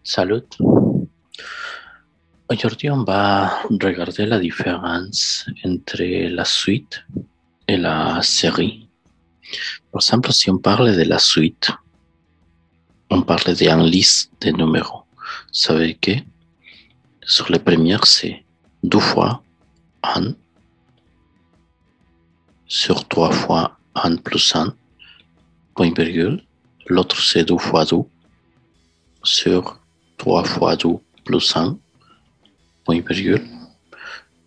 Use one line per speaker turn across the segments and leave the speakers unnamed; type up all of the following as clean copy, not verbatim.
Salut. Aujourd'hui, on va regarder la différence entre la suite et la série. Par exemple, si on parle de la suite, on parle d'une liste de numéros. Vous savez que sur les premières, c'est 2 fois 1 sur 3 fois 1 plus 1, point virgule. L'autre, c'est 2 fois 2 sur 3 fois 2 plus 1, point virgule.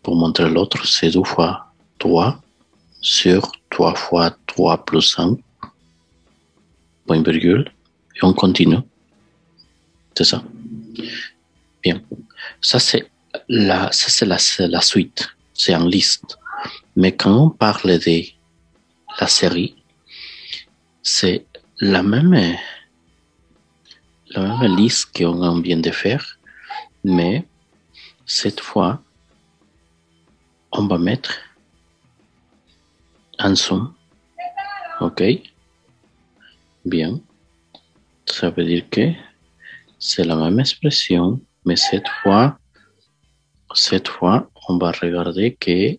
Pour montrer l'autre, c'est 2 fois 3 sur 3 fois 3 plus 1, point virgule, et on continue. C'est ça. Bien. Ça, c'est la suite. C'est en liste. Mais quand on parle de la série, c'est la même liste qu'on vient de faire, mais cette fois, on va mettre un zoom. OK? Bien. Ça veut dire que c'est la même expression, mais cette fois, on va regarder que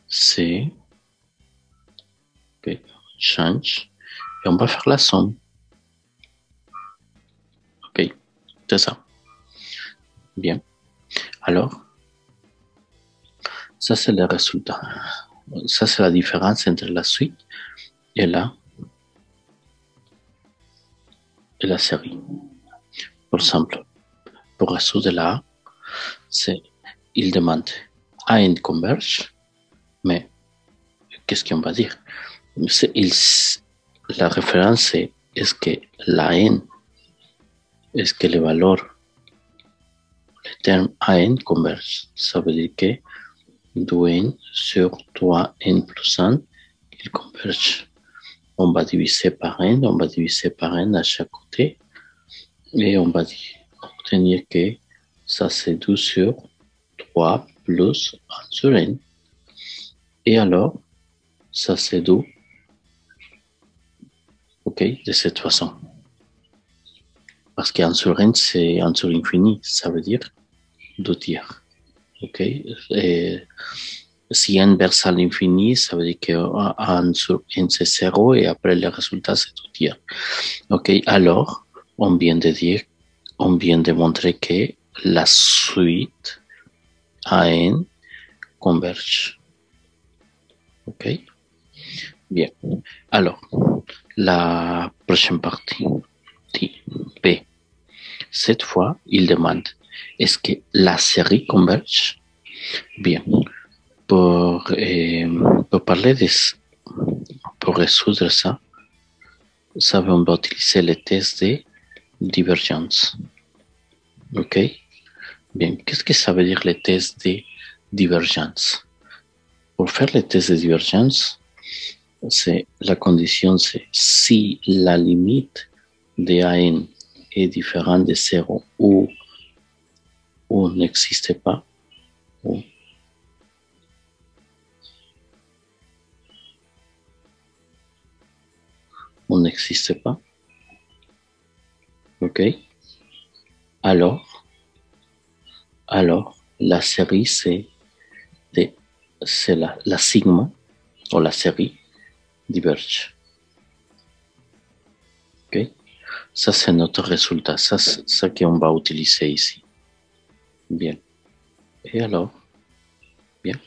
c'est OK, change et on va faire la somme. OK, c'est ça. Bien. Alors, ça c'est le résultat. Ça c'est la différence entre la suite et la série. Par exemple, pour résoudre là, c'est il demande AN converge, mais qu'est-ce qu'on va dire? La référence c'est est-ce que la N, est-ce que les valeurs, le terme AN converge? Ça veut dire que 2N sur 3N plus 1, il converge. On va diviser par N, à chaque côté, et on va obtenir que ça c'est 2 sur 3 plus 1 sur N. Et alors, ça c'est 2. OK, de cette façon. Parce qu'un sur N, c'est 1 sur infini, ça veut dire 2 tiers. OK, et si N verse à l'infini, ça veut dire que 1 sur N c'est 0 et après le résultat c'est 2 tiers. OK, alors, on vient de montrer que la suite AN converge. OK? Bien. Alors, la prochaine partie, B. Cette fois, il demande, est-ce que la série converge? Bien. Pour parler pour résoudre ça, on va utiliser le test de divergence. OK? Bien. Qu'est-ce que ça veut dire le test de divergence? Pour faire le test de divergence, la condition c'est si la limite de AN est différente de 0 ou n'existe pas, ou n'existe pas. OK? Alors, la série c'est la sigma, ou la série diverge. OK? Ça, c'est notre résultat. Ça qu'on va utiliser ici. Bien. Et alors, bien.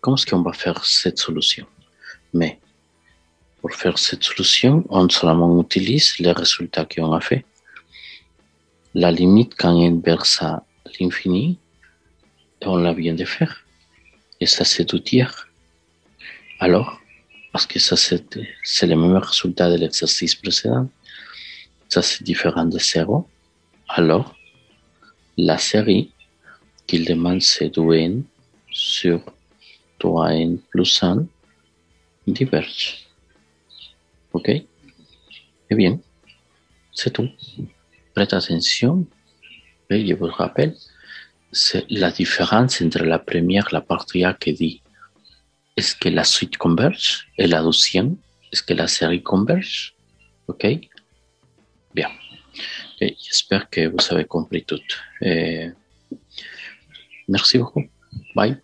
Comment est-ce qu'on va faire cette solution? Mais, pour faire cette solution, on seulement utilise les résultats qu'on a fait. La limite quand n verse à l'infini, on la vient de faire. Et ça, c'est 2 tiers. Alors, parce que ça, c'est le même résultat de l'exercice précédent. Ça, c'est différent de 0. Alors, la série qu'il demande, c'est 2N sur 3N plus 1 diverge. OK? Eh bien, c'est tout. Prêtez attention. Et je vous rappelle, c'est la différence entre la première, la partie A qui dit est-ce que la suite converge? Et la deuxième, est-ce que la série converge? OK? Bien. Et j'espère que vous avez compris tout. Merci beaucoup. Bye.